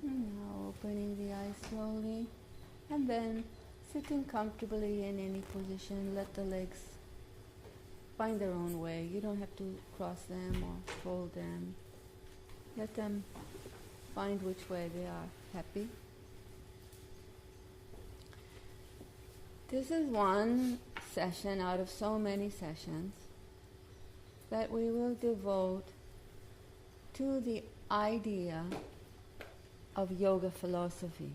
And now opening the eyes slowly, and then sitting comfortably in any position. Let the legs find their own way. You don't have to cross them or fold them. Let them find which way they are happy. This is one session out of so many sessions that we will devote to the idea of yoga philosophy.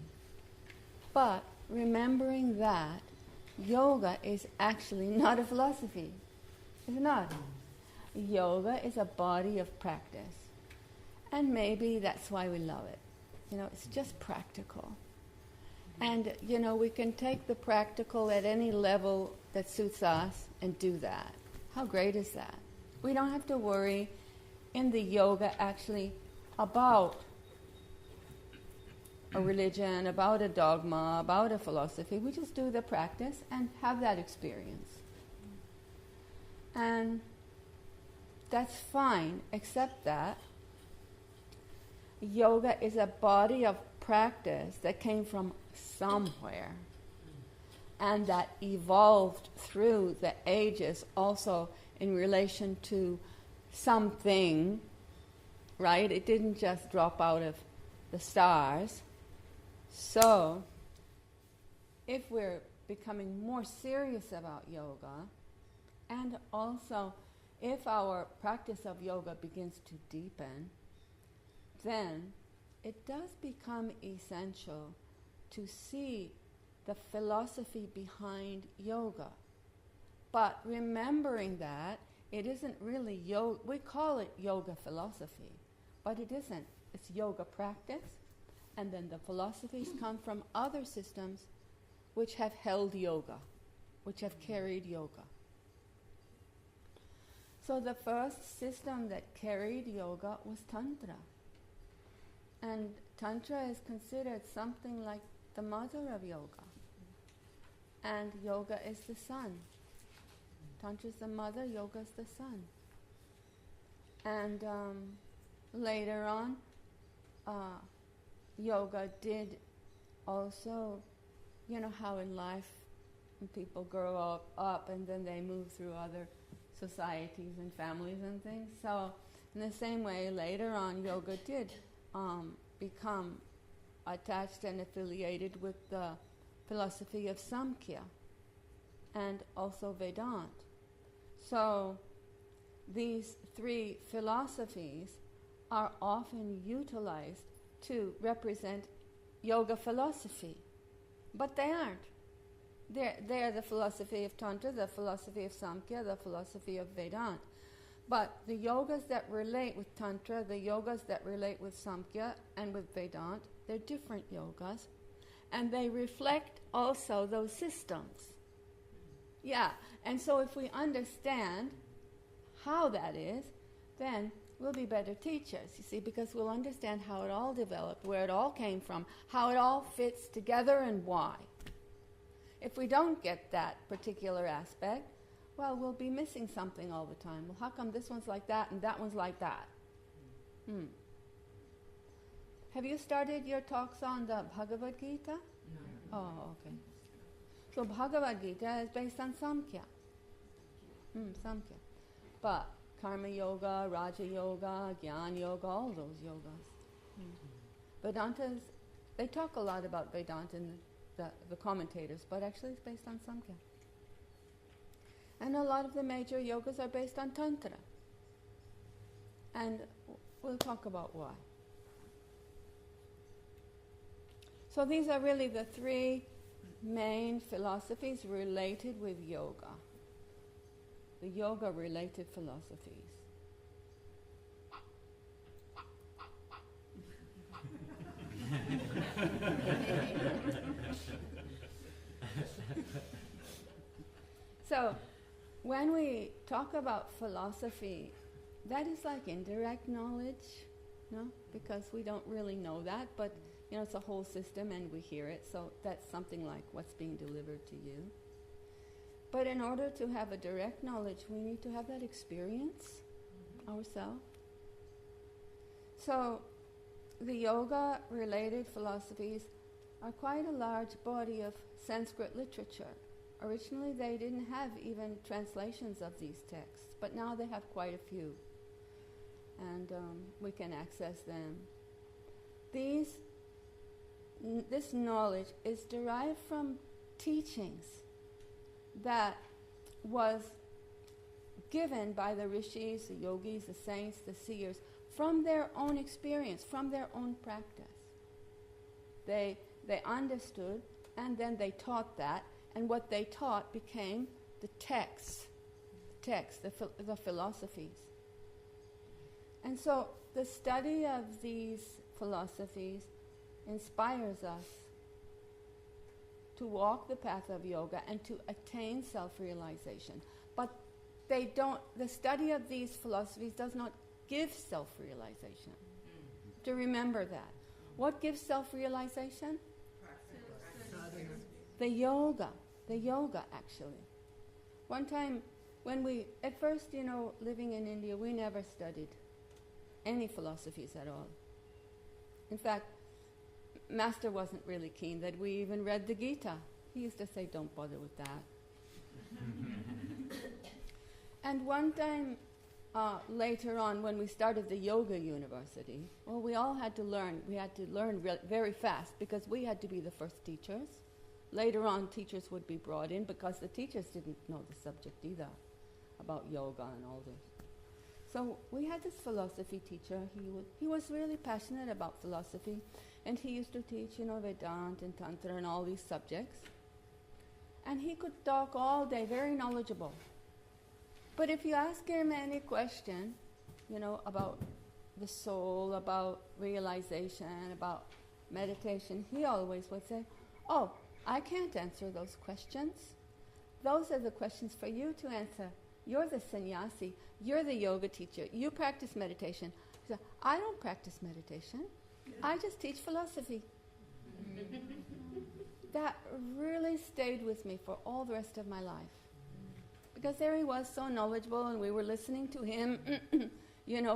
But remembering that yoga is actually not a philosophy. It's not. Yoga is a body of practice. And maybe that's why we love it. It's just practical. And, we can take the practical at any level that suits us and do that. How great is that? We don't have to worry in the yoga actually about a religion, about a dogma, about a philosophy. We just do the practice and have that experience. And that's fine, except that yoga is a body of practice that came from somewhere and that evolved through the ages also in relation to something, right? It didn't just drop out of the stars. So, if we're becoming more serious about yoga, and also if our practice of yoga begins to deepen, then it does become essential to see the philosophy behind yoga. But remembering that it isn't really yoga, we call it yoga philosophy, but it isn't. It's yoga practice, and then the philosophies come from other systems which have held yoga, which have carried yoga. So the first system that carried yoga was Tantra. And Tantra is considered something like the mother of yoga. And yoga is the sun. Tantra is the mother, yoga is the son. And later on, yoga did also, how in life when people grow up and then they move through other societies and families and things. So in the same way, later on, yoga did become attached and affiliated with the philosophy of Samkhya and also Vedanta. So these three philosophies are often utilized to represent yoga philosophy, but they aren't. They're the philosophy of Tantra, the philosophy of Samkhya, the philosophy of Vedanta. But the yogas that relate with Tantra, the yogas that relate with Samkhya and with Vedanta, they're different yogas, and they reflect also those systems. Yeah, and so if we understand how that is, then we'll be better teachers, you see, because we'll understand how it all developed, where it all came from, how it all fits together and why. If we don't get that particular aspect, well, we'll be missing something all the time. Well, how come this one's like that and that one's like that? Have you started your talks on the Bhagavad Gita? No. Oh, okay. So Bhagavad Gita is based on Samkhya. Samkhya. But Karma Yoga, Raja Yoga, Jnana Yoga, all those yogas. Vedantas, they talk a lot about Vedanta in the commentators, but actually it's based on Samkhya. And a lot of the major yogas are based on Tantra. And we'll talk about why. So these are really the three main philosophies related with yoga. The yoga-related philosophies. So, when we talk about philosophy, that is like indirect knowledge, because we don't really know that, but it's a whole system and we hear it, so that's something like what's being delivered to you. But in order to have a direct knowledge, we need to have that experience ourselves. So the yoga-related philosophies are quite a large body of Sanskrit literature. Originally, they didn't have even translations of these texts, but now they have quite a few, and we can access them. This knowledge is derived from teachings that was given by the rishis, the yogis, the saints, the seers, from their own experience, from their own practice. They understood, and then they taught that, and what they taught became the texts, the philosophies. And so the study of these philosophies inspires us to walk the path of yoga and to attain self-realization. But the study of these philosophies does not give self-realization. To remember that. What gives self-realization? The yoga actually. One time at first, living in India, we never studied any philosophies at all. In fact, Master wasn't really keen that we even read the Gita. He used to say, don't bother with that. And one time, later on, when we started the yoga university, we all had to learn. We had to learn very fast because we had to be the first teachers. Later on, teachers would be brought in because the teachers didn't know the subject either, about yoga and all this. So we had this philosophy teacher. He was really passionate about philosophy, and he used to teach, Vedanta and Tantra and all these subjects. And he could talk all day, very knowledgeable. But if you ask him any question, about the soul, about realization, about meditation, he always would say, "Oh, I can't answer those questions. Those are the questions for you to answer. You're the sannyasi. You're the yoga teacher. You practice meditation." He said, "I don't practice meditation. I just teach philosophy." That really stayed with me for all the rest of my life. Because there he was, so knowledgeable, and we were listening to him,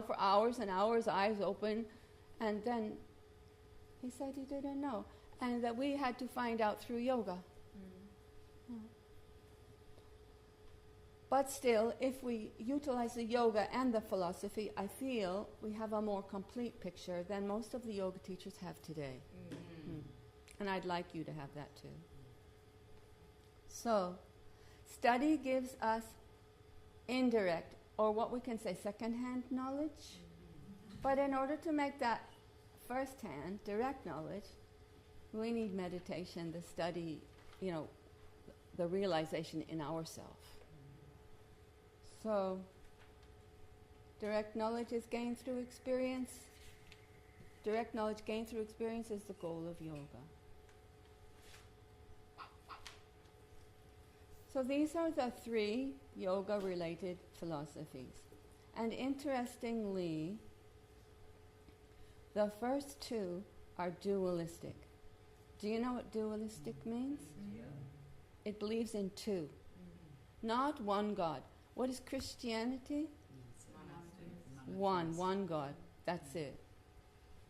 for hours and hours, eyes open. And then he said he didn't know. And that we had to find out through yoga. But still, if we utilize the yoga and the philosophy, I feel we have a more complete picture than most of the yoga teachers have today. And I'd like you to have that too. So, study gives us indirect, or what we can say second-hand knowledge. But in order to make that first-hand, direct knowledge, we need meditation, the study, the realization in ourselves. So, direct knowledge is gained through experience. Direct knowledge gained through experience is the goal of yoga. So these are the 3 yoga-related philosophies. And interestingly, the first 2 are dualistic. Do you know what dualistic means? Yeah. It believes in 2, not one God. What is Christianity? One God. That's it.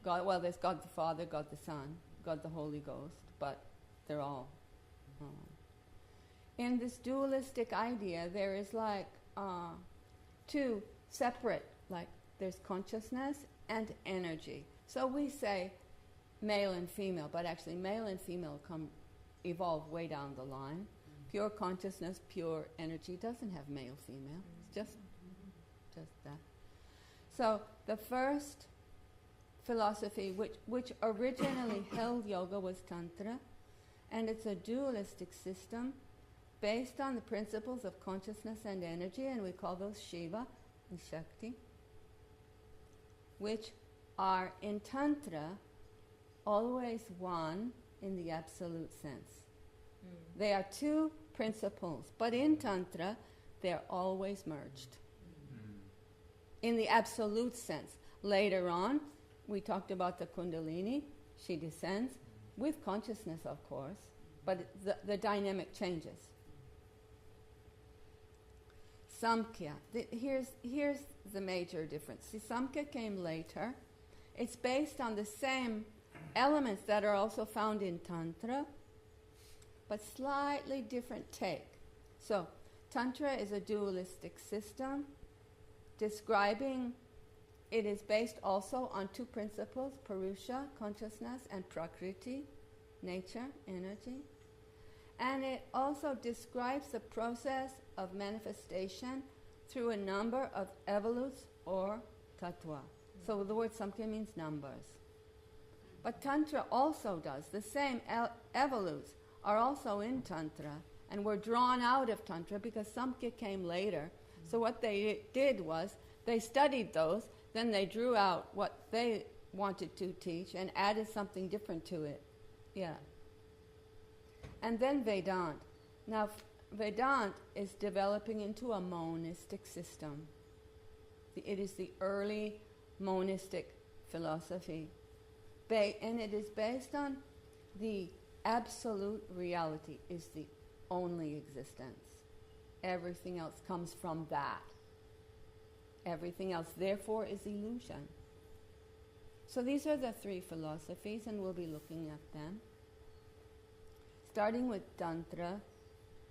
God. Well, there's God the Father, God the Son, God the Holy Ghost, but they're all. In this dualistic idea, there is 2 separate, there's consciousness and energy. So we say male and female, but actually male and female evolve way down the line. Pure consciousness, pure energy doesn't have male, female. It's just that. So the first philosophy which originally held yoga was Tantra, and it's a dualistic system based on the principles of consciousness and energy, and we call those Shiva and Shakti, which are in Tantra always one in the absolute sense. They are 2 principles, but in Tantra, they're always merged. In the absolute sense. Later on, we talked about the Kundalini. She descends with consciousness, of course, but the dynamic changes. Samkhya. Here's the major difference. See, Samkhya came later. it's based on the same elements that are also found in Tantra, but slightly different take. So, Tantra is a dualistic system describing, it is based also on two principles, Purusha, consciousness, and Prakriti, nature, energy. And it also describes the process of manifestation through a number of evolutes or tattva. So the word Samkhya means numbers. But Tantra also does. The same evolutes are also in Tantra and were drawn out of Tantra because Samkhya came later. So what they did was they studied those, then they drew out what they wanted to teach and added something different to it. Yeah. And then Vedanta. Now, Vedanta is developing into a monistic system. It is the early monistic philosophy. And it is based on the absolute reality is the only existence. Everything else comes from that. Everything else, therefore, is illusion. So these are the three philosophies, and we'll be looking at them. Starting with Tantra,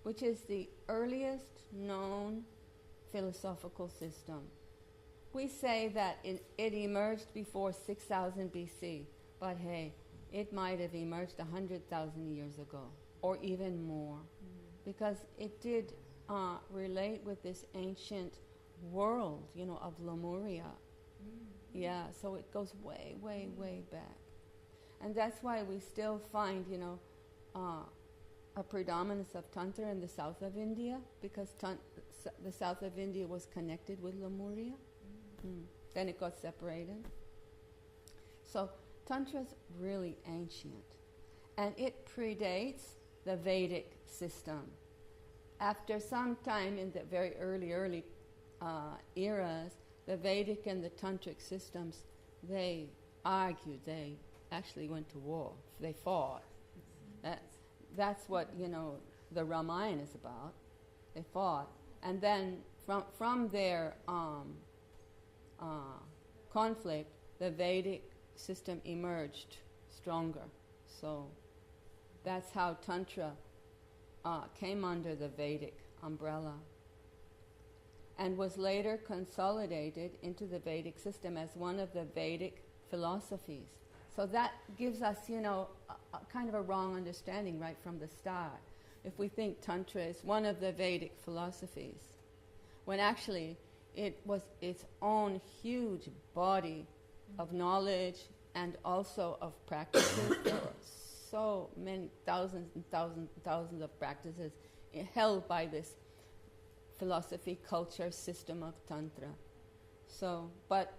which is the earliest known philosophical system. We say that it emerged before 6,000 BC, but hey, it might have emerged 100,000 years ago, or even more, because it did relate with this ancient world, of Lemuria. Yeah, so it goes way, way, way back. And that's why we still find, a predominance of Tantra in the south of India, because the south of India was connected with Lemuria. Then it got separated. So Tantra's really ancient, and it predates the Vedic system. After some time in the very early eras, the Vedic and the Tantric systems, they argued, they actually went to war, they fought. That's what, the Ramayana is about. They fought. And then from their conflict, the Vedic system emerged stronger. So that's how Tantra came under the Vedic umbrella and was later consolidated into the Vedic system as one of the Vedic philosophies. So that gives us, a kind of a wrong understanding right from the start. If we think Tantra is one of the Vedic philosophies, when actually it was its own huge body of knowledge and also of practices. There were so many thousands and thousands and thousands of practices held by this philosophy, culture, system of Tantra. So, but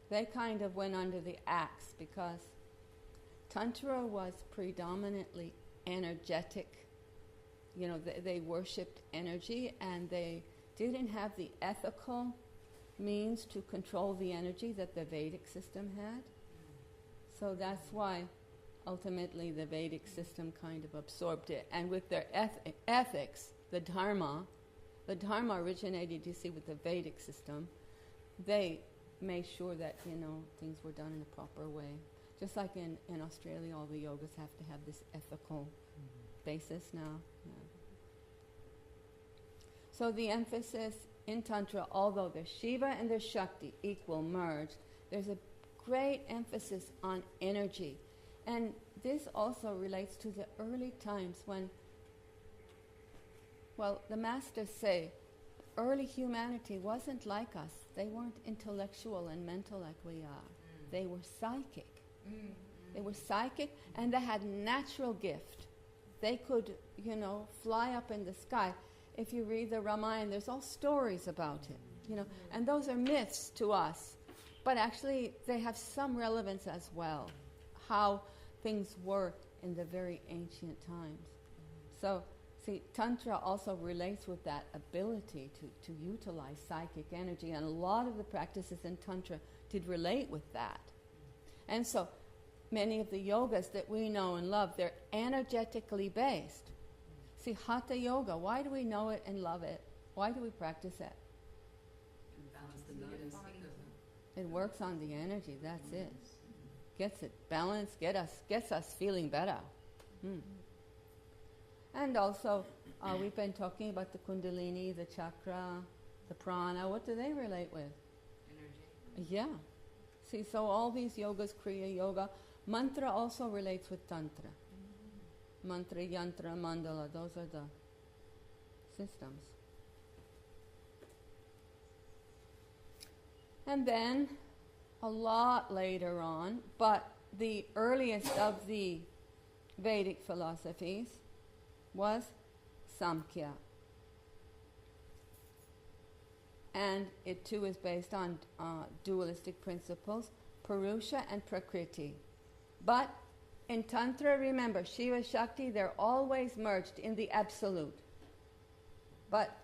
they kind of went under the axe because Tantra was predominantly energetic. They worshipped energy, and they didn't have the ethical means to control the energy that the Vedic system had. So that's why ultimately the Vedic system kind of absorbed it. And with their ethics, the Dharma originated, you see, with the Vedic system. They made sure that, things were done in a proper way. Just like in Australia, all the yogas have to have this ethical basis now. Yeah. So the emphasis in Tantra, although the Shiva and the Shakti equal merged, there's a great emphasis on energy. And this also relates to the early times when, the masters say, early humanity wasn't like us. They weren't intellectual and mental like we are. They were psychic. They were psychic, and they had natural gift. They could, fly up in the sky. If you read the Ramayana, there's all stories about it, and those are myths to us. But actually, they have some relevance as well, how things were in the very ancient times. So, see, Tantra also relates with that ability to utilize psychic energy, and a lot of the practices in Tantra did relate with that. And so, many of the yogas that we know and love, they're energetically based. See, Hatha Yoga, why do we know it and love it? Why do we practice it? Balance the nervous system. It works on the energy, that's it. gets it balanced, gets us feeling better. And also, we've been talking about the Kundalini, the chakra, the prana. What do they relate with? Energy. Yeah. See, so all these yogas, Kriya Yoga, mantra also relates with Tantra. Mantra, yantra, mandala, those are the systems. And then, a lot later on, but the earliest of the Vedic philosophies was Samkhya. And it too is based on dualistic principles, Purusha and Prakriti. But in Tantra, remember, Shiva, Shakti, they're always merged in the absolute. But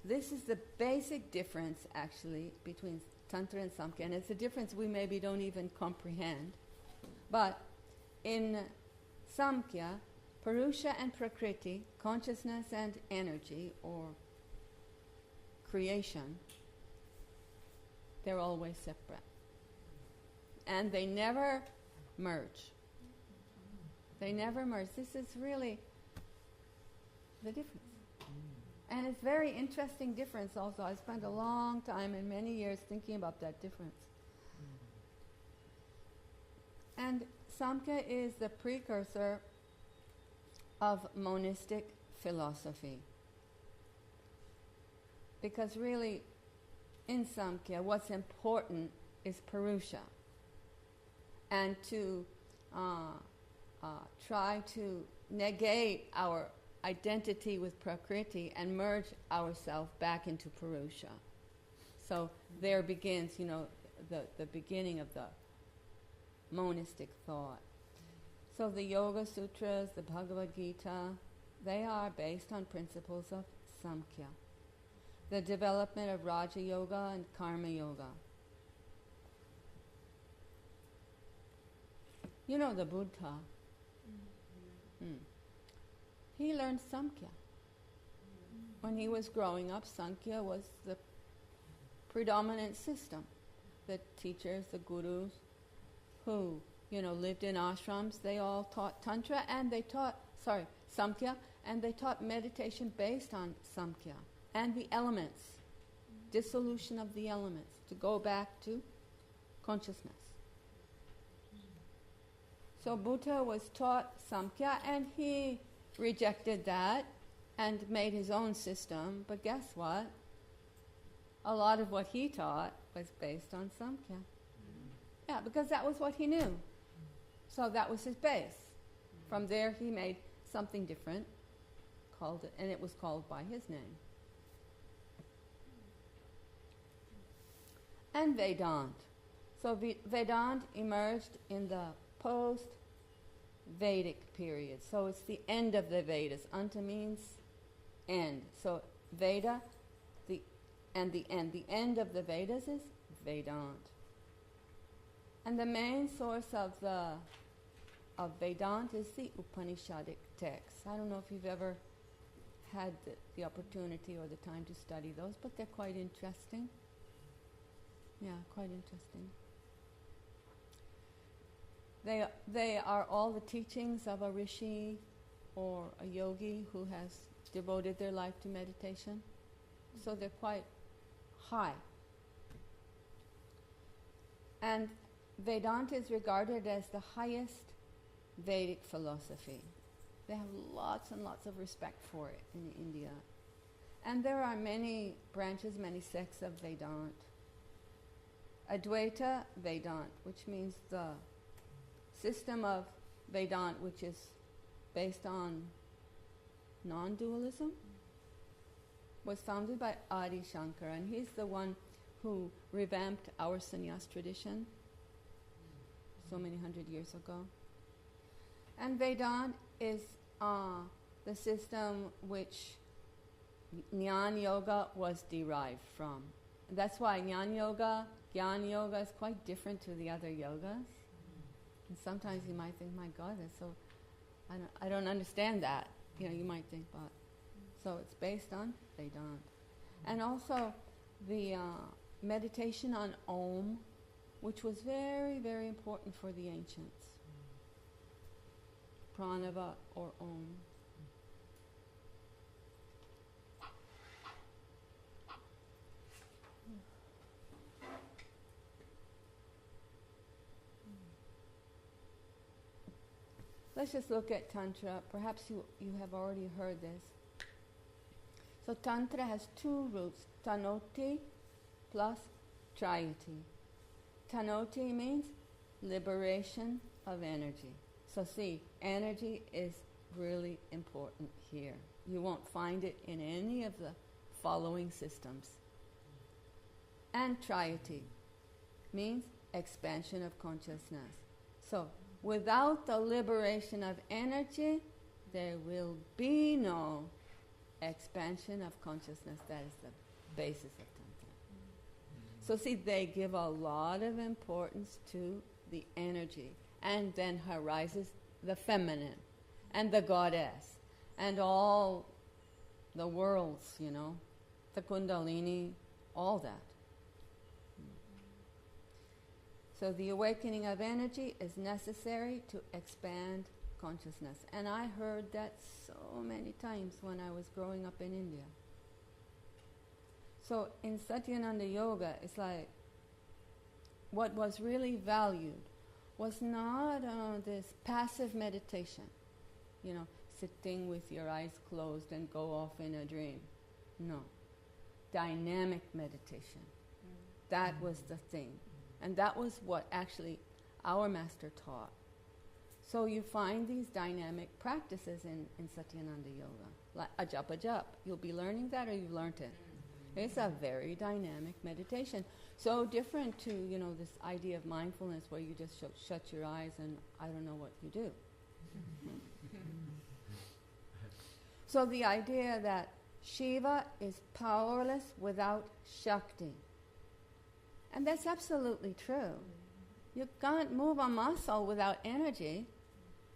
this is the basic difference, actually, between Tantra and Samkhya. And it's a difference we maybe don't even comprehend. But in Samkhya, Purusha and Prakriti, consciousness and energy, or creation, they're always separate. And they never merge. They never merge. This is really the difference. And it's a very interesting difference also. I spent a long time and many years thinking about that difference. And Samkhya is the precursor of monistic philosophy. Because really, in Samkhya, what's important is Purusha. And to try to negate our identity with Prakriti and merge ourselves back into Purusha. So there begins, the beginning of the monistic thought. So the Yoga Sutras, the Bhagavad Gita, they are based on principles of Samkhya. The development of Raja Yoga and Karma Yoga. The Buddha. He learned Samkhya. When he was growing up, Sankhya was the predominant system. The teachers, the gurus, who, lived in ashrams, they all taught Tantra and they taught, Samkhya, and they taught meditation based on Samkhya. And the elements, dissolution of the elements, to go back to consciousness. So Buddha was taught Samkhya and he rejected that and made his own system. But guess what? A lot of what he taught was based on Samkhya. Yeah, because that was what he knew. So that was his base. From there he made something different, called it, and it was called by his name. And Vedanta. So Vedanta emerged in the post-Vedic period. So it's the end of the Vedas. Anta means end. So Veda, the end. The end of the Vedas is Vedanta. And the main source of Vedanta is the Upanishadic texts. I don't know if you've ever had the opportunity or the time to study those, but they're quite interesting. Yeah, quite interesting. They are all the teachings of a rishi or a yogi who has devoted their life to meditation. So they're quite high. And Vedanta is regarded as the highest Vedic philosophy. They have lots and lots of respect for it in India. And there are many branches, many sects of Vedanta. Advaita Vedanta, which means the system of Vedanta, which is based on non-dualism, was founded by Adi Shankara, and he's the one who revamped our sannyas tradition so many hundred years ago. And Vedanta is the system which Jnana Yoga was derived from. And that's why Jnana Yoga is quite different to the other yogas. And sometimes you might think, my God, that's so, I don't understand that. You might think, but so it's based on Vedanta. And also the meditation on Om which was very, very important for the ancients. Pranava or Om. Let's just look at Tantra. Perhaps you have already heard this. So Tantra has two roots, Tanoti plus Trayati. Tanoti means liberation of energy. So see, energy is really important here. You won't find it in any of the following systems. And Trayati means expansion of consciousness. So without the liberation of energy, there will be no expansion of consciousness. That is the basis of Tantra. So see, they give a lot of importance to the energy. And then arises the feminine and the goddess and all the worlds, the Kundalini, all that. So the awakening of energy is necessary to expand consciousness. And I heard that so many times when I was growing up in India. So in Satyananda Yoga, it's like what was really valued was not this passive meditation, sitting with your eyes closed and go off in a dream. No. Dynamic meditation. That was the thing. And that was what actually our master taught. So you find these dynamic practices in Satyananda Yoga. Like ajap. You'll be learning that or you've learned it. It's a very dynamic meditation. So different to, this idea of mindfulness where you just shut your eyes and I don't know what you do. So the idea that Shiva is powerless without Shakti. And that's absolutely true. You can't move a muscle without energy.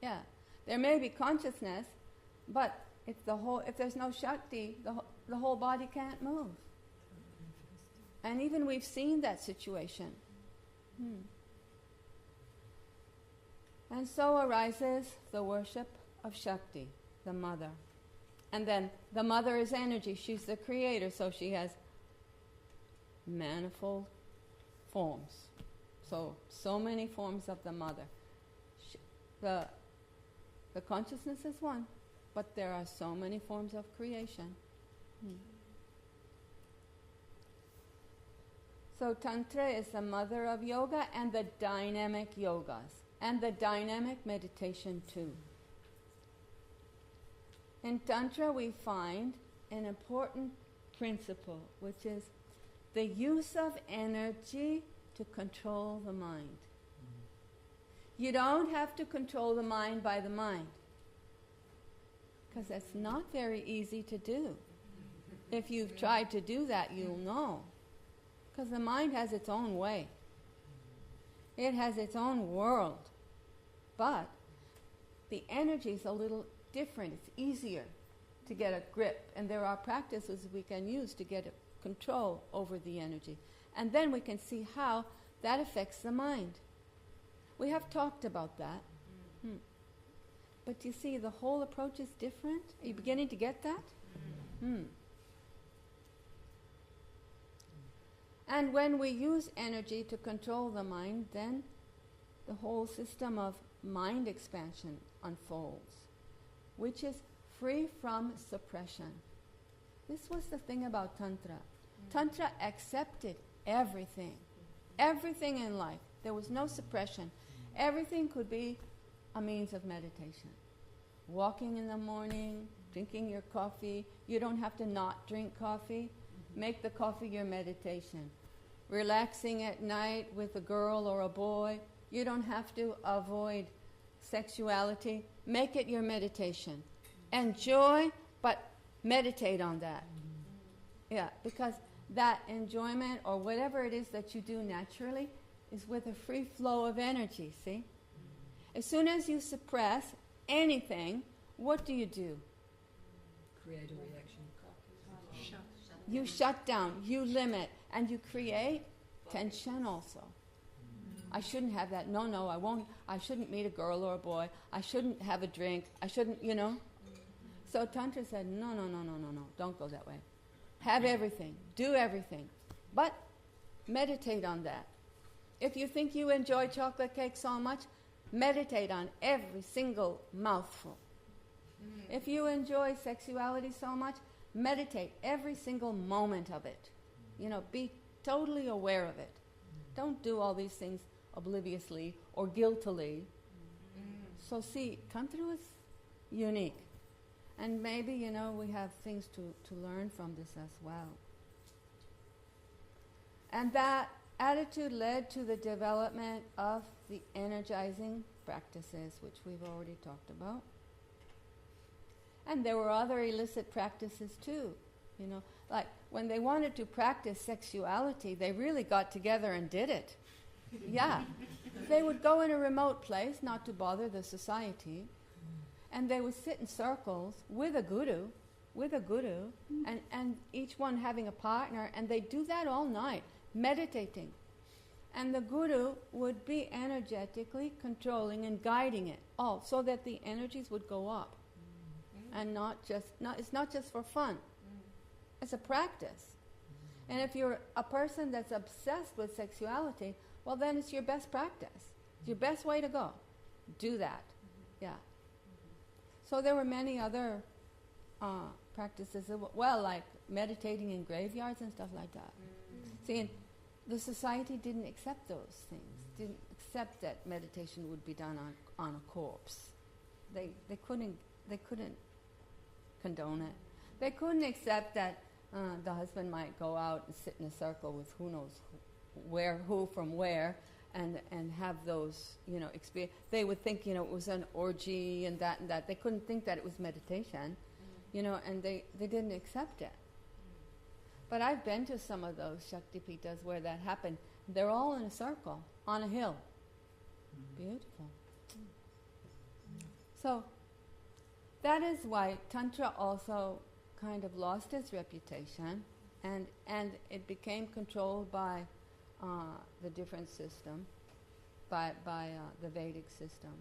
Yeah. There may be consciousness, but if there's no Shakti, the whole body can't move. And even we've seen that situation. And so arises the worship of Shakti, the mother. And then the mother is energy. She's the creator, so she has manifold forms. So many forms of the mother. The consciousness is one, but there are so many forms of creation. So Tantra is the mother of yoga and the dynamic yogas, and the dynamic meditation too. In Tantra we find an important principle, which is the use of energy to control the mind. You don't have to control the mind by the mind, because that's not very easy to do. If you've tried to do that, you'll know. Because the mind has its own way. It has its own world. But the energy is a little different. It's easier to get a grip. And there are practices we can use to get a control over the energy. And then we can see how that affects the mind. We have talked about that. But you see, the whole approach is different. Are you beginning to get that? And when we use energy to control the mind, then the whole system of mind expansion unfolds, which is free from suppression. This was the thing about Tantra. Tantra accepted everything. Everything in life. There was no suppression. Everything could be a means of meditation. Walking in the morning, drinking your coffee. You don't have to not drink coffee. Make the coffee your meditation. Relaxing at night with a girl or a boy. You don't have to avoid sexuality. Make it your meditation. Enjoy, but meditate on that. Yeah, because that enjoyment or whatever it is that you do naturally is with a free flow of energy, see? As soon as you suppress anything, what do? Create a reaction. You shut down, you limit, and you create tension also. I shouldn't have that. No, I won't. I shouldn't meet a girl or a boy. I shouldn't have a drink. I shouldn't, So Tantra said, no, don't go that way. Have everything. Do everything. But meditate on that. If you think you enjoy chocolate cake so much, meditate on every single mouthful. If you enjoy sexuality so much, meditate every single moment of it. Be totally aware of it. Don't do all these things obliviously or guiltily. So see, Tantra was unique. And maybe, we have things to learn from this as well. And that attitude led to the development of the energizing practices, which we've already talked about. And there were other illicit practices too. Like when they wanted to practice sexuality, they really got together and did it. Yeah. They would go in a remote place, not to bother the society, and they would sit in circles with a guru, and each one having a partner, and they'd do that all night, meditating. And the guru would be energetically controlling and guiding it all, so that the energies would go up. And it's not just for fun. It's a practice. And if you're a person that's obsessed with sexuality, well, then it's your best practice. It's your best way to go. Do that. Yeah. So there were many other practices, like meditating in graveyards and stuff like that. See, the society didn't accept those things. Didn't accept that meditation would be done on a corpse. They couldn't condone it. They couldn't accept that the husband might go out and sit in a circle with who knows who from where, and have those, experience. They would think, it was an orgy and that. They couldn't think that it was meditation, and they didn't accept it. But I've been to some of those Shaktipitas where that happened. They're all in a circle on a hill. Beautiful. So that is why Tantra also kind of lost its reputation, and it became controlled by the different system, by the Vedic system.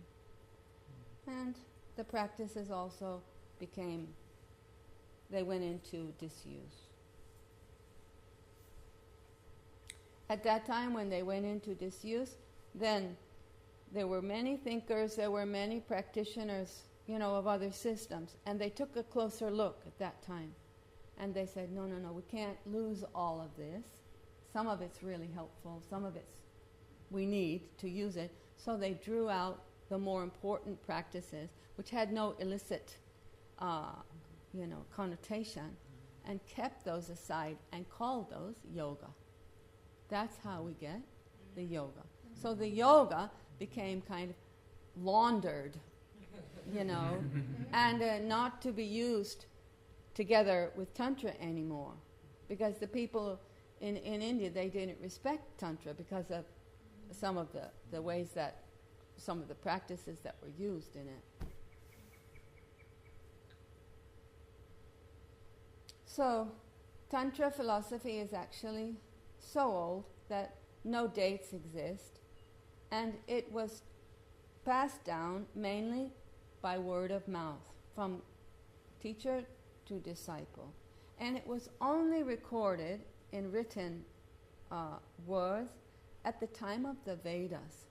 And the practices also they went into disuse. At that time, when they went into disuse, then there were many thinkers, there were many practitioners, of other systems, and they took a closer look at that time. And they said, no, we can't lose all of this. Some of it's really helpful, some of it's we need to use it. So they drew out the more important practices, which had no illicit, connotation, and kept those aside and called those yoga. That's how we get the yoga. So the yoga became kind of laundered, and not to be used together with Tantra anymore. Because the people in India, they didn't respect Tantra because of some of the ways that, some of the practices that were used in it. So, Tantra philosophy is actually so old that no dates exist, and it was passed down mainly by word of mouth, from teacher to disciple. And it was only recorded in written words at the time of the Vedas.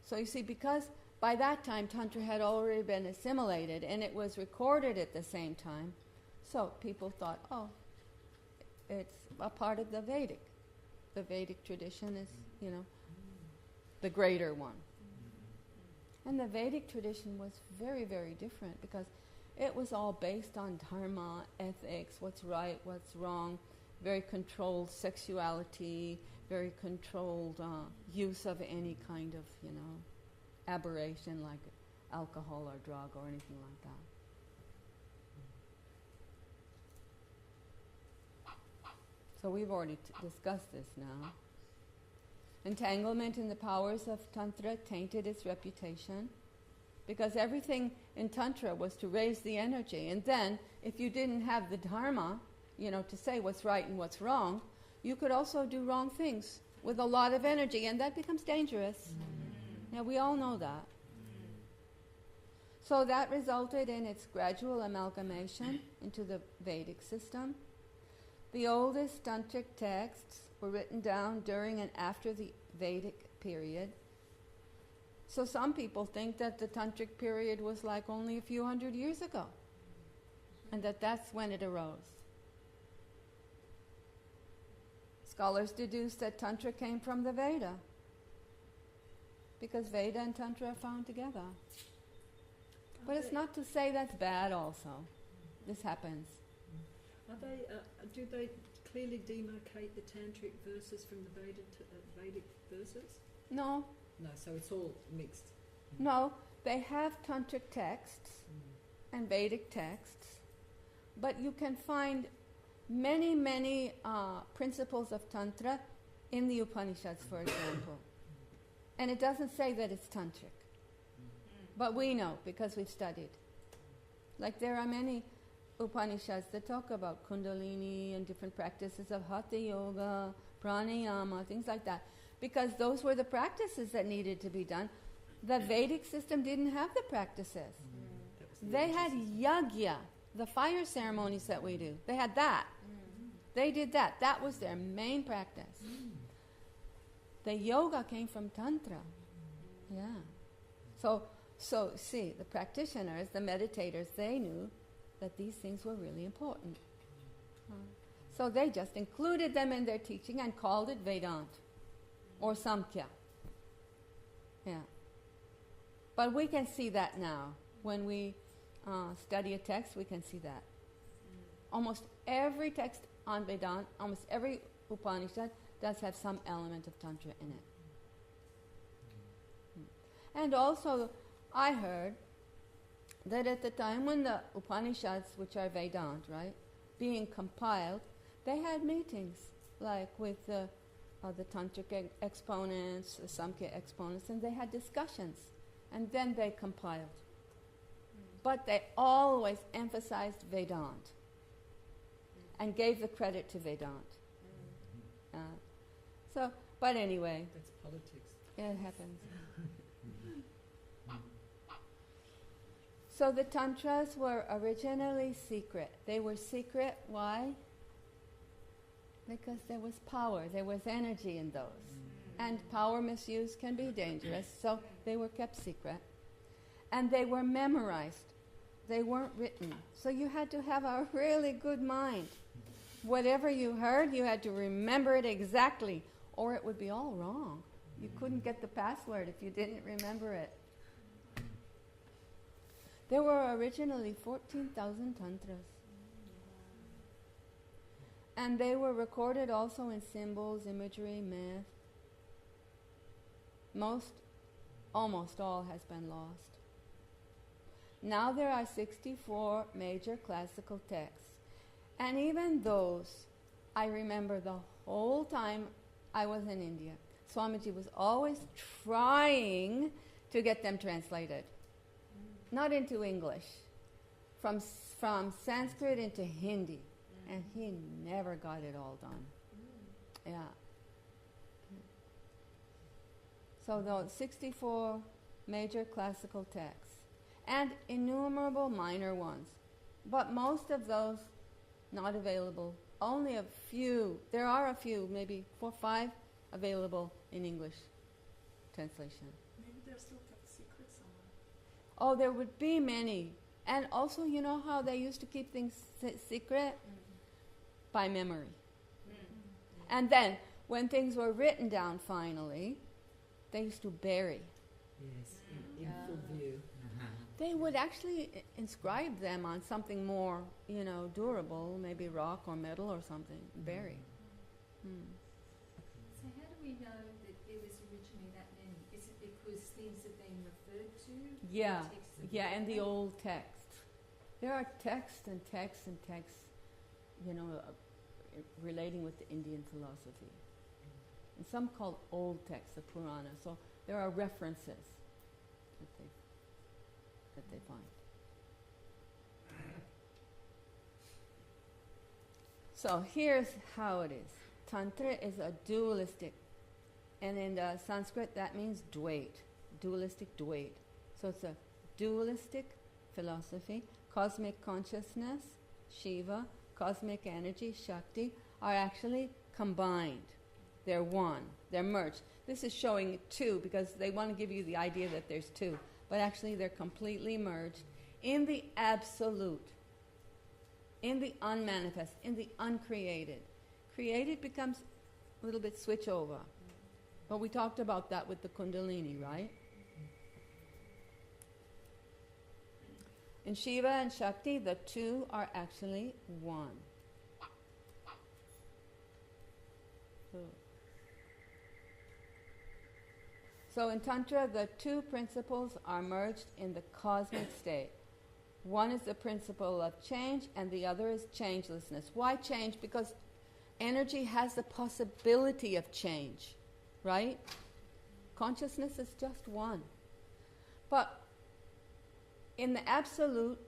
So you see, because by that time Tantra had already been assimilated and it was recorded at the same time, so people thought, it's a part of the Vedic. The Vedic tradition is, the greater one. And the Vedic tradition was very, very different because it was all based on dharma, ethics, what's right, what's wrong, very controlled sexuality, very controlled use of any kind of, aberration like alcohol or drug or anything like that. So we've already discussed this now. Entanglement in the powers of Tantra tainted its reputation because everything in Tantra was to raise the energy. And then, if you didn't have the dharma, to say what's right and what's wrong, you could also do wrong things with a lot of energy, and that becomes dangerous. Now, we all know that. So that resulted in its gradual amalgamation into the Vedic system. The oldest tantric texts were written down during and after the Vedic period. So some people think that the tantric period was like only a few hundred years ago, and that's when it arose. Scholars deduce that Tantra came from the Veda, because Veda and Tantra are found together. But it's not to say that's bad also. This happens. Are they, do they clearly demarcate the tantric verses from the Vedic verses? No. No, so it's all mixed. No, they have tantric texts and Vedic texts, but you can find many, many principles of Tantra in the Upanishads, for example. And it doesn't say that it's tantric. But we know, because we've studied. Like there are many Upanishads that talk about Kundalini and different practices of Hatha Yoga, Pranayama, things like that. Because those were the practices that needed to be done. The Vedic system didn't have the practices. They had yajna, the fire ceremonies that we do. They had that. They did that. That was their main practice. The yoga came from Tantra. Yeah. So see, the practitioners, the meditators, they knew that these things were really important. So they just included them in their teaching and called it Vedanta or Samkhya. Yeah. But we can see that now. When we study a text, we can see that. Almost every text on Vedanta, almost every Upanishad does have some element of Tantra in it. And also, I heard that at the time when the Upanishads, which are Vedanta, right, being compiled, they had meetings, like with the Tantric exponents, the Samkhya exponents, and they had discussions, and then they compiled. But they always emphasized Vedanta and gave the credit to Vedanta. But anyway. That's politics. It happens. So the Tantras were originally secret. They were secret, why? Because there was power, there was energy in those. And power misuse can be dangerous, so they were kept secret. And they were memorized. They weren't written. So you had to have a really good mind. Whatever you heard, you had to remember it exactly, or it would be all wrong. You couldn't get the password if you didn't remember it. There were originally 14,000 tantras. And they were recorded also in symbols, imagery, myth. Almost all has been lost. Now there are 64 major classical texts. And even those, I remember the whole time I was in India, Swamiji was always trying to get them translated. Not into English, from Sanskrit into Hindi. And he never got it all done. Yeah. So those 64 major classical texts and innumerable minor ones. But most of those not available. Only a few. There are a few, maybe 4 or 5 available in English translation. Maybe they're still kept secret somewhere. Oh, there would be many. And also, you know how they used to keep things secret? By memory. And then, when things were written down finally, they used to bury. Yes, in full view. They would actually inscribe them on something more, durable, maybe rock or metal or something, bury. So how do we know that there was originally that many? Is it because things have been referred to? Yeah, in the old texts. There are texts and texts and texts, relating with the Indian philosophy. And some called old texts, the Purana. So there are references that they find. So here's how it is. Tantra is a dualistic And in Sanskrit, that means Dvait, dualistic Dvait. So it's a dualistic philosophy. Cosmic consciousness, Shiva, cosmic energy, Shakti, are actually combined. They're one. They're merged. This is showing two because they want to give you the idea that there's two. But actually they're completely merged in the absolute, in the unmanifest, in the uncreated. Created becomes a little bit switch over. But we talked about that with the Kundalini, right? In Shiva and Shakti, the two are actually one. So in Tantra, the two principles are merged in the cosmic state. One is the principle of change, and the other is changelessness. Why change? Because energy has the possibility of change, right? Consciousness is just one. But in the absolute,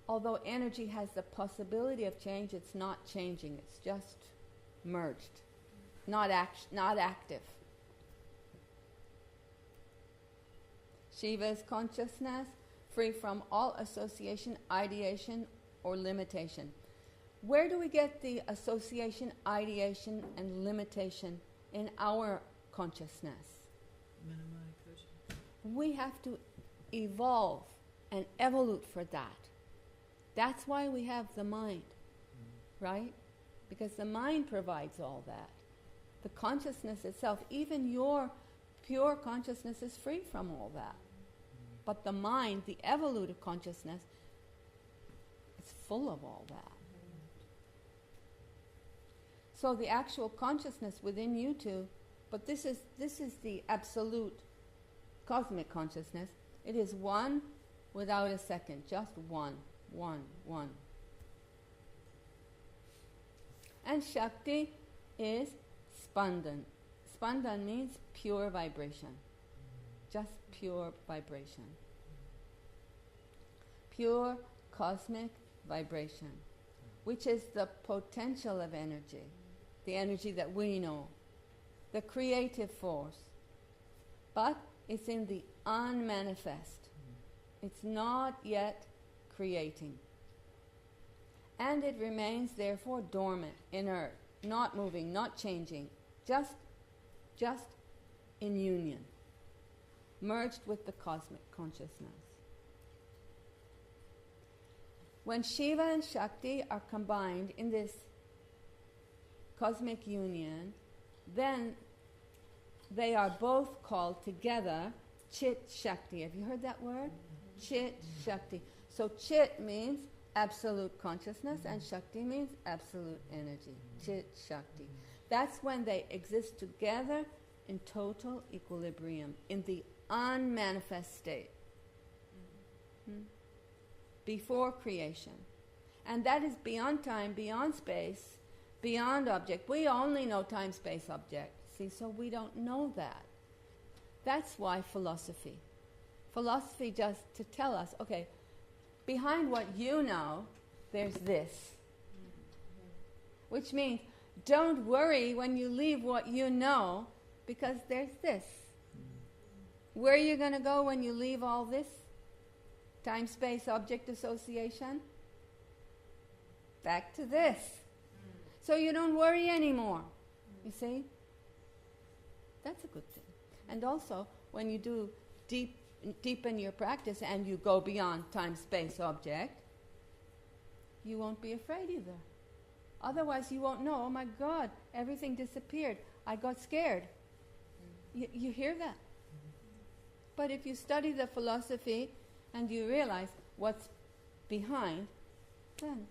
although energy has the possibility of change, it's not changing. It's just merged, not active. Shiva is consciousness, free from all association, ideation, or limitation. Where do we get the association, ideation, and limitation in our consciousness? We have to evolve and evolute for that. That's why we have the mind, right? Because the mind provides all that. The consciousness itself, even your pure consciousness, is free from all that. But the mind, the evolutive consciousness, is full of all that. So the actual consciousness within you two, but this is the absolute cosmic consciousness. It is one without a second, just one. And Shakti is Spandan. Spandan means pure vibration. Just pure vibration. Pure cosmic vibration, which is the potential of energy, the energy that we know, the creative force. But it's in the unmanifest. It's not yet creating. And it remains therefore dormant, inert, not moving, not changing, just in union, merged with the cosmic consciousness. When Shiva and Shakti are combined in this cosmic union, then they are both called together Chit Shakti. Have you heard that word? Chit Shakti. So Chit means absolute consciousness and Shakti means absolute energy. Chit Shakti. That's when they exist together in total equilibrium, in the unmanifest state. Before creation. And that is beyond time, beyond space, beyond object. We only know time, space, object. See, so we don't know that. That's why philosophy. Philosophy just to tell us, okay, behind what you know, there's this. Which means, don't worry when you leave what you know, because there's this. Where are you going to go when you leave all this? Time, space, object association? Back to this. So you don't worry anymore. You see? That's a good thing. And also, when you do deepen your practice and you go beyond time, space, object, you won't be afraid either. Otherwise you won't know, oh my God, everything disappeared. I got scared. You hear that? But if you study the philosophy and you realize what's behind, then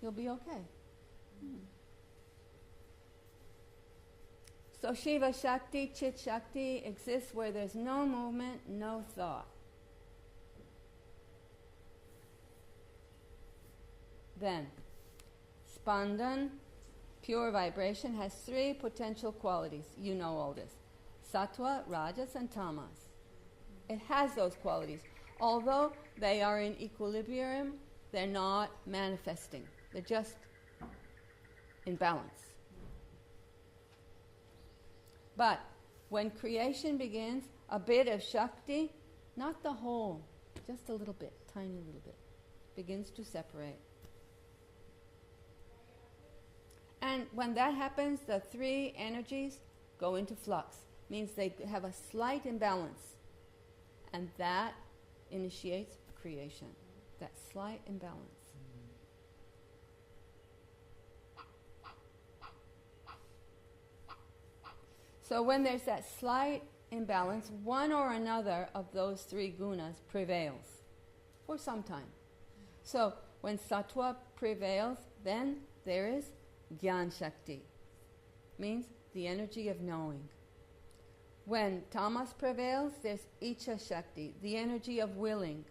you'll be okay. So Shiva Shakti, Chit Shakti exists where there's no movement, no thought. Then, Spandan, pure vibration, has three potential qualities. You know all this. Sattva, Rajas, and Tamas. It has those qualities. Although they are in equilibrium, they're not manifesting. They're just in balance. But when creation begins, a bit of Shakti, not the whole, just a little bit, tiny little bit, begins to separate. And when that happens, the three energies go into flux. Means they have a slight imbalance. And that initiates creation. That slight imbalance. So when there's that slight imbalance, one or another of those three gunas prevails for some time. So when sattva prevails, then there is Gyan Shakti. Means the energy of knowing. When tamas prevails, there's Icha Shakti, the energy of willing.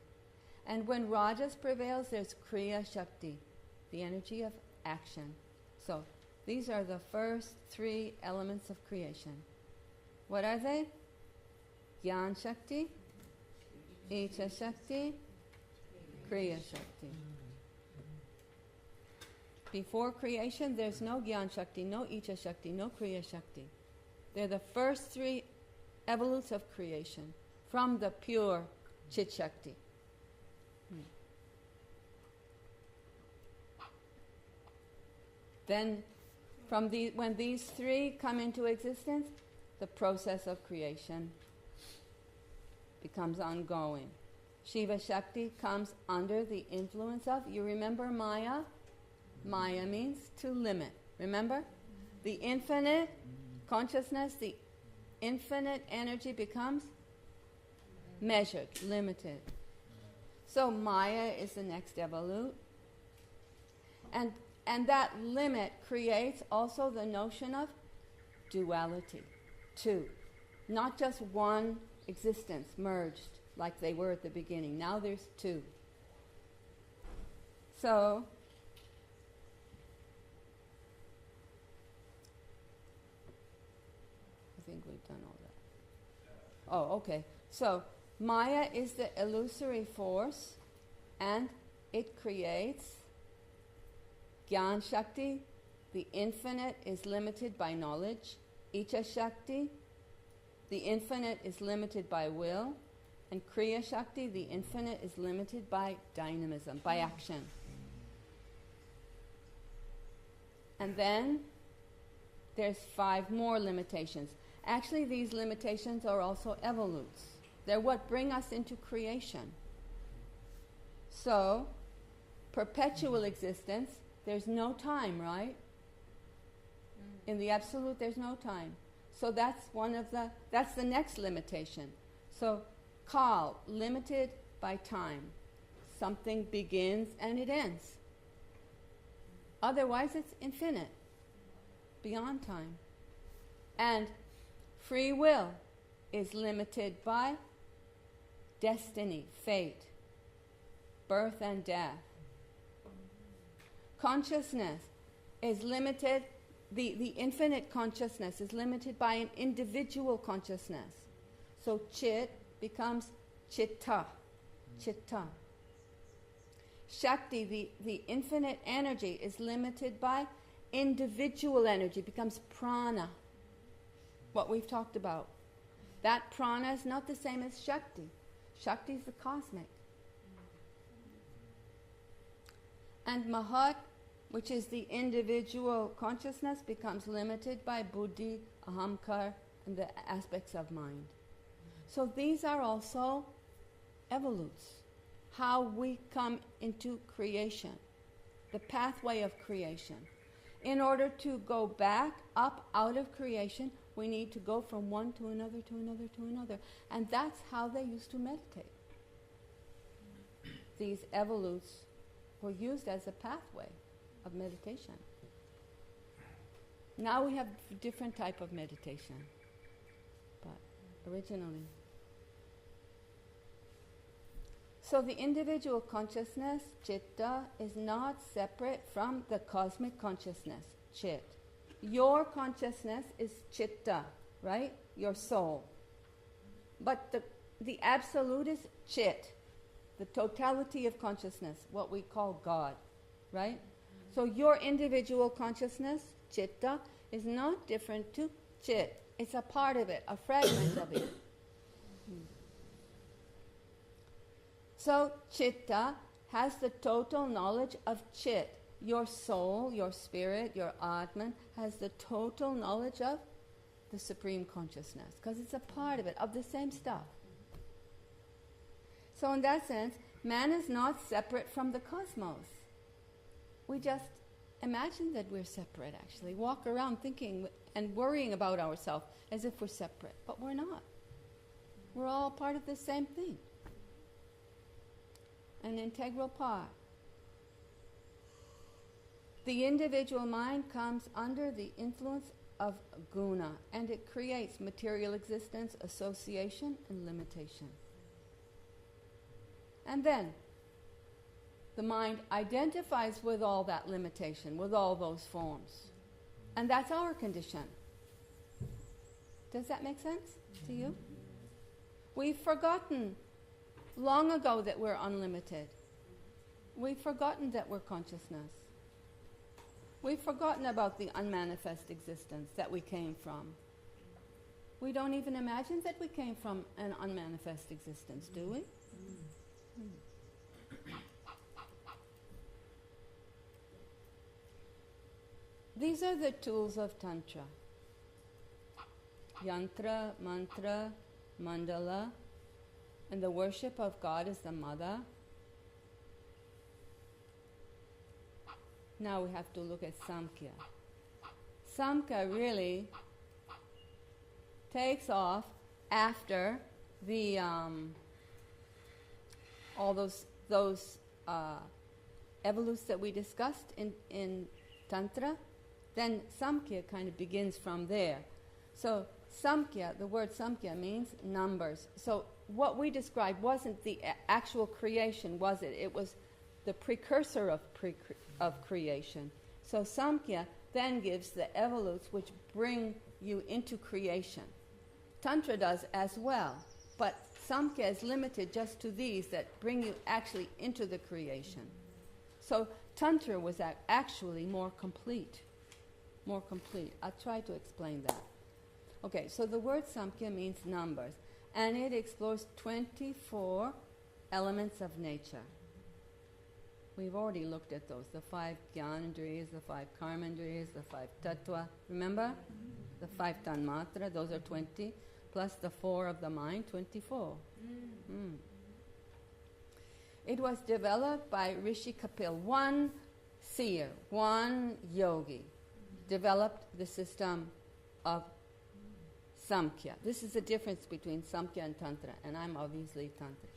And when rajas prevails, there's Kriya Shakti, the energy of action. So these are the first three elements of creation. What are they? Gyan Shakti, Icha Shakti, Kriya Shakti. Before creation, there's no Gyan Shakti, no Icha Shakti, no Kriya Shakti. They're the first three evolutes of creation from the pure Chit Shakti. Then, when these three come into existence, the process of creation becomes ongoing. Shiva Shakti comes under the influence of, you remember Maya? Maya means to limit. Remember? The infinite consciousness, the infinite energy becomes measured, limited. So Maya is the next evolute. And that limit creates also the notion of duality. Two. Not just one existence merged like they were at the beginning. Now there's two. So I think we've done all that. Oh, okay. So Maya is the illusory force, and it creates Gyan Shakti. The infinite is limited by knowledge. Icha Shakti, the infinite is limited by will. And Kriya Shakti, the infinite is limited by dynamism, by action. And then there's 5 more limitations. Actually, these limitations are also evolutes. They're what bring us into creation. So, perpetual existence, there's no time, right? In the absolute, there's no time. So that's the next limitation. So, Kal, limited by time. Something begins and it ends. Otherwise, it's infinite, beyond time. And free will is limited by destiny, fate, birth and death. Consciousness is limited, the infinite consciousness is limited by an individual consciousness. So chit becomes chitta, chitta. Shakti, the infinite energy, is limited by individual energy, becomes prana, what we've talked about. That prana is not the same as Shakti. Shakti is the cosmic. And Mahat, which is the individual consciousness, becomes limited by buddhi, ahamkar, and the aspects of mind. So these are also evolutes. How we come into creation, the pathway of creation. In order to go back up out of creation, we need to go from one to another, to another, to another. And that's how they used to meditate. These evolutes were used as a pathway of meditation. Now we have different type of meditation, but originally. So the individual consciousness, chitta, is not separate from the cosmic consciousness, chit. Your consciousness is chitta, right? Your soul. But the absolute is chit, the totality of consciousness, what we call God, right? So your individual consciousness, chitta, is not different to chit, It's a part of it, a fragment of it. So Chitta has the total knowledge of Chit. Your soul, your spirit, your Atman has the total knowledge of the Supreme Consciousness, because it's a part of it, of the same stuff. So in that sense, man is not separate from the cosmos. We just imagine that we're separate, actually. Walk around thinking and worrying about ourselves as if we're separate, but we're not. We're all part of the same thing. An integral part. The individual mind comes under the influence of guna, and it creates material existence, association, and limitation. And then the mind identifies with all that limitation, with all those forms. And that's our condition. Does that make sense to you? We've forgotten long ago that we're unlimited. We've forgotten that we're consciousness. We've forgotten about the unmanifest existence that we came from. We don't even imagine that we came from an unmanifest existence, do we? These are the tools of Tantra. Yantra, mantra, mandala, and the worship of God as the mother. Now we have to look at Samkhya. Samkhya really takes off after the all those evolutes that we discussed in Tantra. Then Samkhya kind of begins from there. So Samkhya, the word Samkhya means numbers. So what we described wasn't the actual creation, was it? It was the precursor of creation. So Samkhya then gives the evolutes which bring you into creation. Tantra does as well, but Samkhya is limited just to these that bring you actually into the creation. So Tantra was actually more complete. More complete. I'll try to explain that. Okay, so the word Samkhya means numbers, and it explores 24 elements of nature. We've already looked at those, the 5 Gyanandriyas, the 5 Karmandriyas, the 5 Tattva, remember? The 5 Tanmatra, those are 20, plus the 4 of the mind, 24. It was developed by Rishi Kapil, one seer, one yogi, developed the system of Samkhya. This is the difference between Samkhya and Tantra, and I'm obviously Tantra.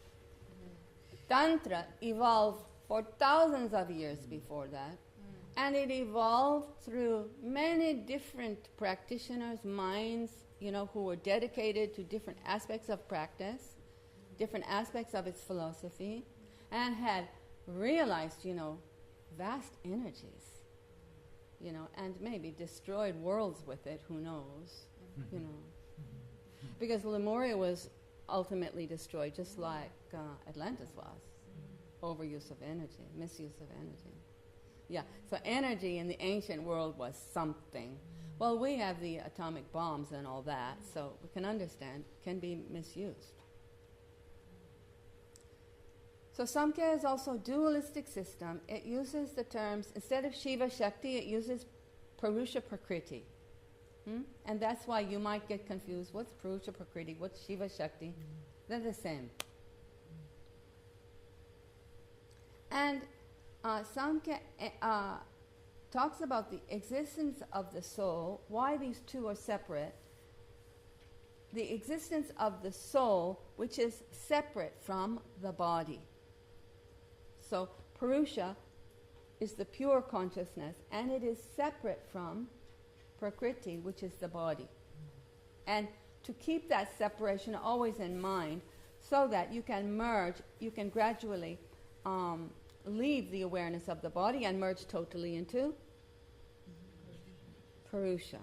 Tantra evolved for thousands of years before that, and it evolved through many different practitioners, minds, who were dedicated to different aspects of practice, different aspects of its philosophy, and had realized, vast energies, and maybe destroyed worlds with it, who knows, Because Lemuria was ultimately destroyed, just like Atlantis was. Overuse of energy, misuse of energy. Yeah, so energy in the ancient world was something. Well, we have the atomic bombs and all that, so we can understand, can be misused. So Samkhya is also a dualistic system. It uses the terms, instead of Shiva Shakti, it uses Purusha Prakriti. And that's why you might get confused. What's Purusha Prakriti? What's Shiva Shakti? They're the same. And Samkhya talks about the existence of the soul, why these two are separate. The existence of the soul, which is separate from the body. So Purusha is the pure consciousness, and it is separate from Prakriti, which is the body. And to keep that separation always in mind, so that you can merge, you can gradually leave the awareness of the body and merge totally into Purusha.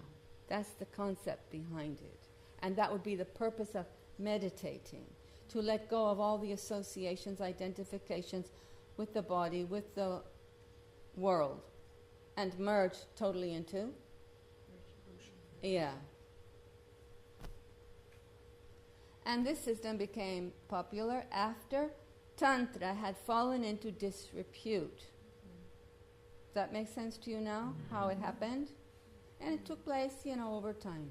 That's the concept behind it. And that would be the purpose of meditating, to let go of all the associations, identifications with the body, with the world, and merge totally into? Yeah. And this system became popular after Tantra had fallen into disrepute. Does that make sense to you now, how it happened? And it took place, over time.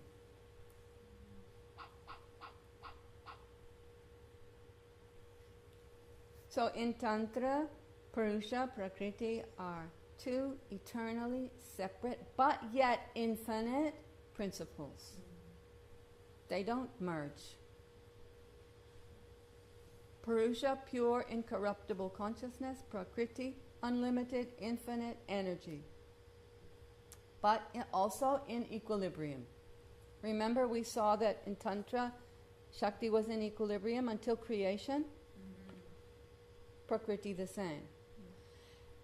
So in Tantra, Purusha, Prakriti are two eternally separate but yet infinite principles. They don't merge. Purusha, pure, incorruptible consciousness. Prakriti, unlimited, infinite energy. But also in equilibrium. Remember we saw that in Tantra, Shakti was in equilibrium until creation. Prakriti the same.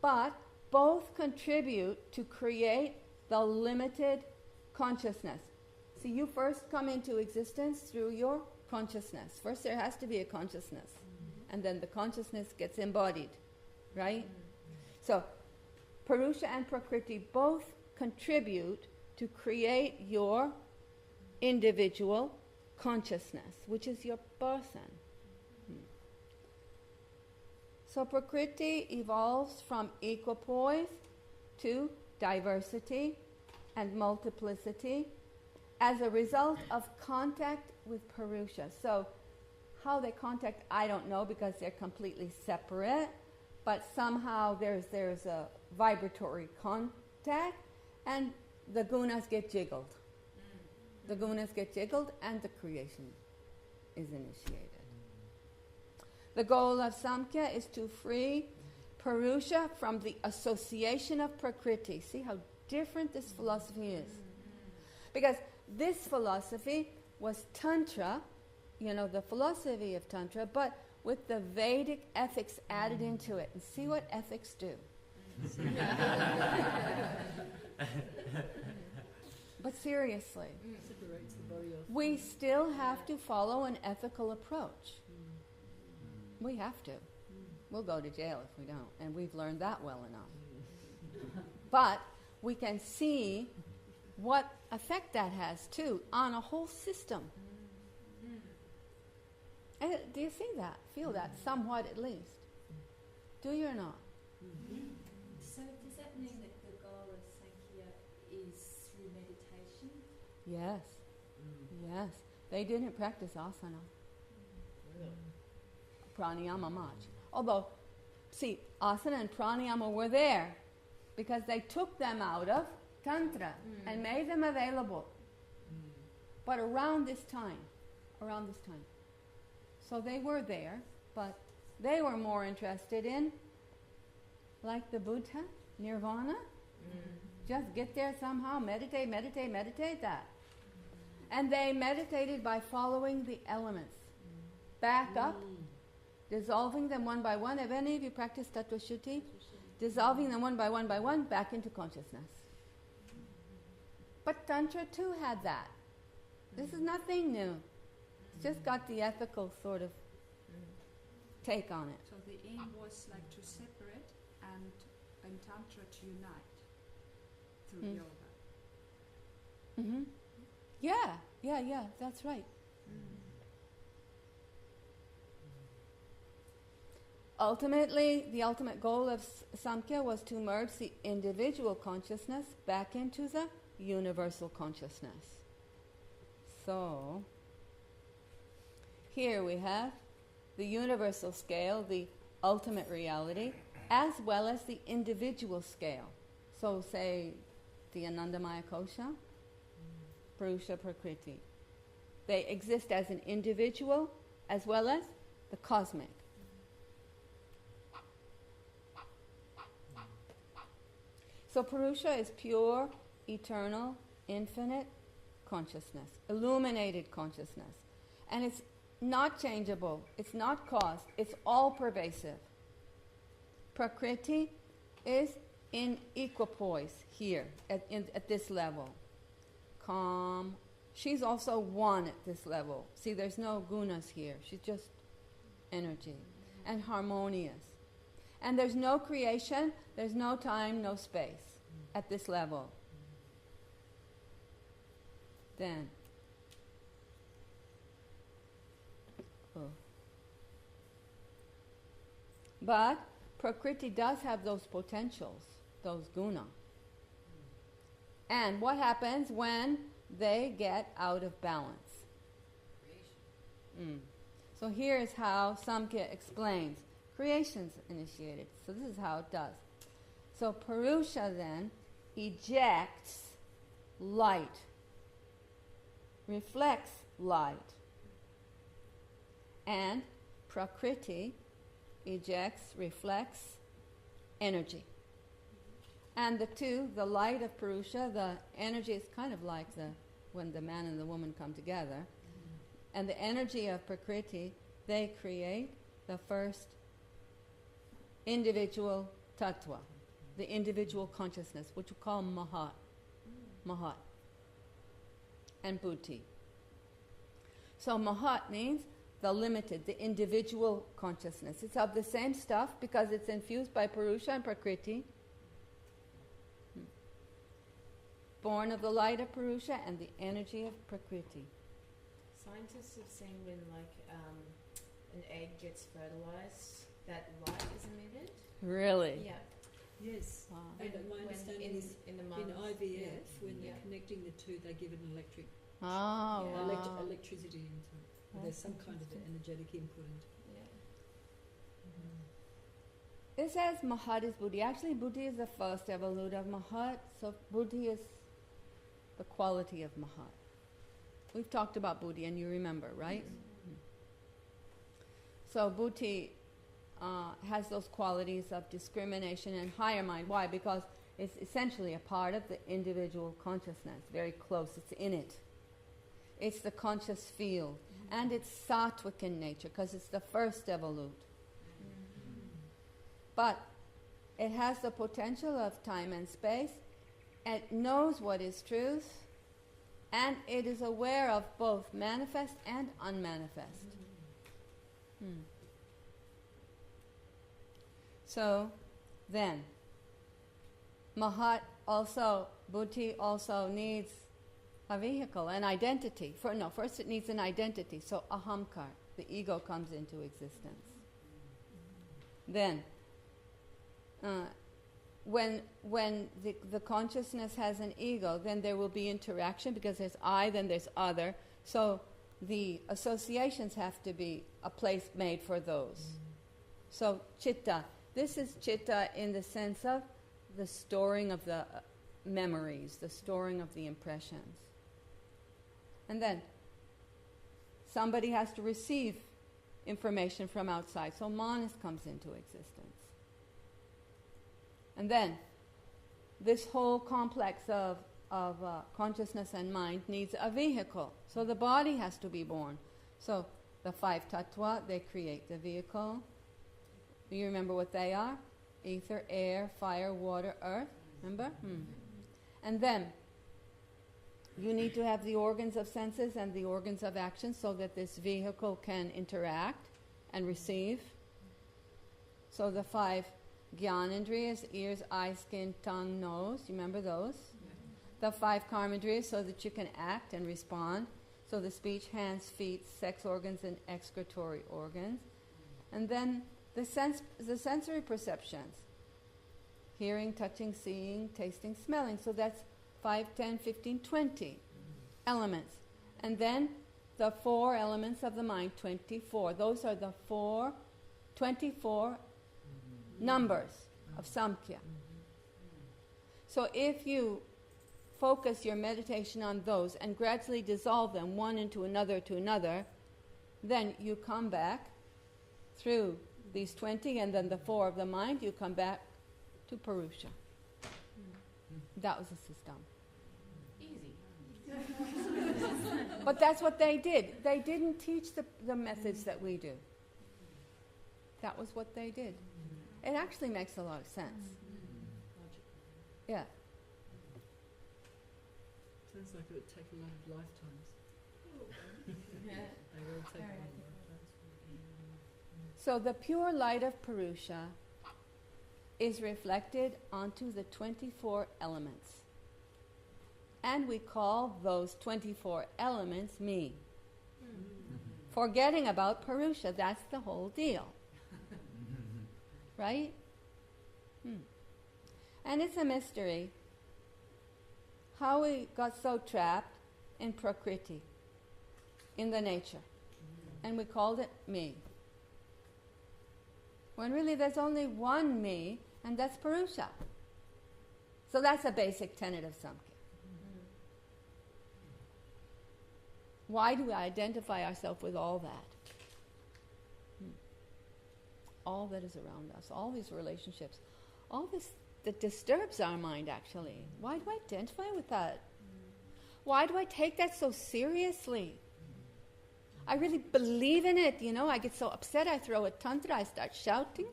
But both contribute to create the limited consciousness. See, you first come into existence through your consciousness. First there has to be a consciousness. And then the consciousness gets embodied. Right? So, Purusha and Prakriti both contribute to create your individual consciousness, which is your person. So Prakriti evolves from equipoise to diversity and multiplicity as a result of contact with Purusha. So how they contact, I don't know, because they're completely separate, but somehow there's a vibratory contact and the gunas get jiggled. The gunas get jiggled and the creation is initiated. The goal of Samkhya is to free Purusha from the association of Prakriti. See how different this philosophy is. Because this philosophy was Tantra, the philosophy of Tantra, but with the Vedic ethics added into it. And see what ethics do. But seriously, we still have to follow an ethical approach. We have to. We'll go to jail if we don't, and we've learned that well enough. But we can see what effect that has, too, on a whole system. And do you see that? Feel that, somewhat at least? Do you or not? So does that mean that the goal of Sankhya is through meditation? Yes. Yes. They didn't practice asana. Pranayama much. Although, see, asana and pranayama were there because they took them out of Tantra and made them available. But around this time. So they were there, but they were more interested in, like the Buddha, nirvana. Just get there somehow, meditate that. And they meditated by following the elements. Back up, dissolving them one by one. Have any of you practiced Tattva Shuddhi? Dissolving them one by one, back into consciousness. But Tantra too had that. This is nothing new. It's just got the ethical sort of take on it. So the aim was like to separate and in Tantra to unite through yoga. Mm-hmm. Yeah, that's right. Ultimately, the ultimate goal of Samkhya was to merge the individual consciousness back into the universal consciousness. So, here we have the universal scale, the ultimate reality, as well as the individual scale. So, say, the Anandamaya Kosha, Purusha, Prakriti. They exist as an individual as well as the cosmic. So Purusha is pure, eternal, infinite consciousness, illuminated consciousness. And it's not changeable, it's not caused, it's all pervasive. Prakriti is in equipoise here, at this level. Calm. She's also one at this level. See, there's no gunas here. She's just energy. And harmonious. And there's no creation, there's no time, no space at this level. Then, But Prakriti does have those potentials, those guna. And what happens when they get out of balance? So here's how Samkhya explains. Creation's initiated. So this is how it does. So Purusha then ejects light, reflects light, and Prakriti ejects, reflects energy. And the two, the light of Purusha, the energy is kind of like when the man and the woman come together. And the energy of Prakriti, they create the first individual tattva, the individual consciousness, which we call Mahat, and Buddhi. So Mahat means the limited, the individual consciousness. It's of the same stuff because it's infused by Purusha and Prakriti, born of the light of Purusha and the energy of Prakriti. Scientists have seen when an egg gets fertilized, that light is emitted. Really? Yeah. Yes. Wow. And my When understanding is in the in mother's- IVF, when Yeah. they're connecting the two, they give it an electric Oh, Yeah. wow. electricity into it. Or there's some kind of energetic input into it. Yeah. It says Mahat is Buddhi. Actually, Buddhi is the first evolute of Mahat, so Buddhi is the quality of Mahat. We've talked about Buddhi, and you remember, right? So Buddhi has those qualities of discrimination and higher mind. Why? Because it's essentially a part of the individual consciousness, very close. It's in it. It's the conscious field. And it's sattvic in nature, because it's the first evolute. But it has the potential of time and space. It knows what is truth. And it is aware of both manifest and unmanifest. So then, Mahat also, Buddhi also needs a vehicle, an identity. First it needs an identity. So ahamkar, the ego, comes into existence. Then, when the consciousness has an ego, then there will be interaction because there's I, then there's other. So the associations have to be a place made for those. So chitta. This is chitta in the sense of the storing of the memories, the storing of the impressions. And then somebody has to receive information from outside. So manas comes into existence. And then this whole complex of consciousness and mind needs a vehicle. So the body has to be born. So the five tattva, they create the vehicle. Do you remember what they are? Ether, air, fire, water, earth. Remember? And then you need to have the organs of senses and the organs of action so that this vehicle can interact and receive. So the five Gyanendriyas, ears, eyes, skin, tongue, nose. You remember those? Yeah. The five Karmendriyas so that you can act and respond. So the speech, hands, feet, sex organs, and excretory organs. And then the sensory perceptions. Hearing, touching, seeing, tasting, smelling. So that's 5, 10, 15, 20 elements. And then the 4 elements of the mind, 24. Those are the 24 numbers of Samkhya. So if you focus your meditation on those and gradually dissolve them one into another to another, then you come back through these 20 and then the 4 of the mind, you come back to Purusha. That was the system. Easy. But that's what they did. They didn't teach the methods that we do. That was what they did. It actually makes a lot of sense. Yeah. Sounds like it would take a lot of lifetimes. Yeah. They will take a lot of lifetimes. So the pure light of Purusha is reflected onto the 24 elements. And we call those 24 elements me. Forgetting about Purusha, that's the whole deal. right? And it's a mystery how we got so trapped in Prakriti, in the nature, and we called it me. When really there's only one me, and that's Purusha. So that's a basic tenet of Samkhya. Why do we identify ourselves with all that? All that is around us, all these relationships, all this that disturbs our mind actually. Why do I identify with that? Why do I take that so seriously? I really believe in it, I get so upset, I throw a tantra, I start shouting.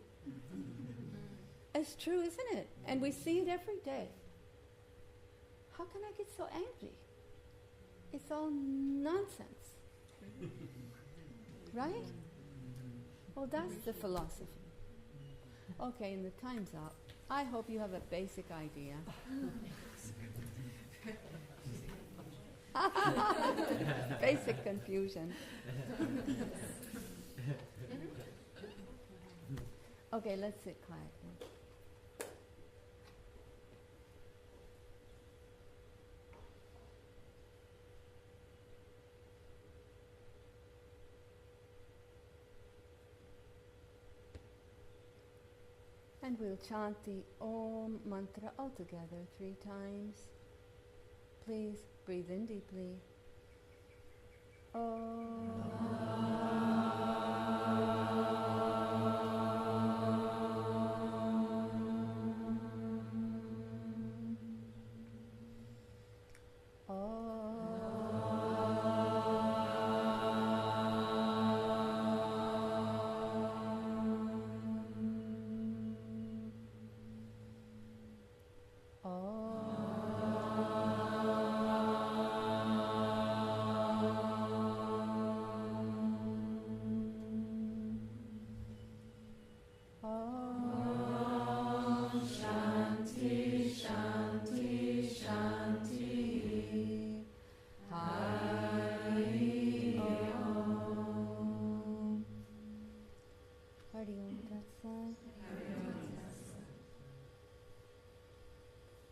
It's true, isn't it? And we see it every day. How can I get so angry? It's all nonsense. Right? Well, that's the philosophy. Okay, and the time's up. I hope you have a basic idea. Basic confusion. Okay, let's sit quietly. And we'll chant the Om mantra all together 3 times. Please breathe in deeply.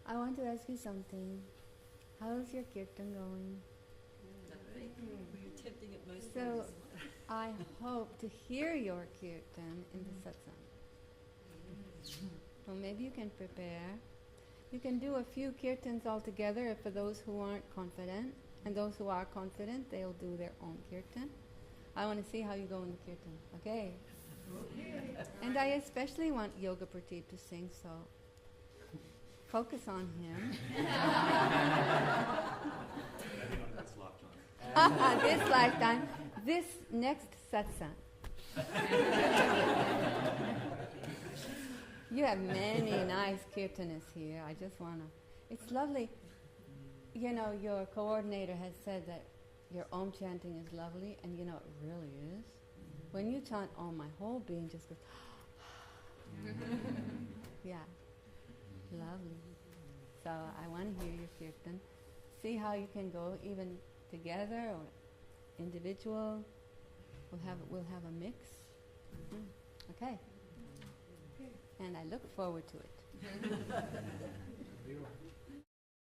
I want to ask you something. How's your kirtan going? We're attempting it most So, days. I hope to hear your kirtan in the satsang. Well, maybe you can prepare. You can do a few kirtans all together for those who aren't confident. And those who are confident, they'll do their own kirtan. I want to see how you go in the kirtan. Okay? And I especially want Yoga Pradeep to sing, so focus on him. This lifetime, this next satsang. You have many nice kirtanists here. I just want to... It's lovely. Your coordinator has said that your Om chanting is lovely, and it really is. When you chant Om, my whole being just goes... Yeah. Lovely. So I want to hear your kirtan. See how you can go even together or individual. We'll have a mix. Okay. And I look forward to it.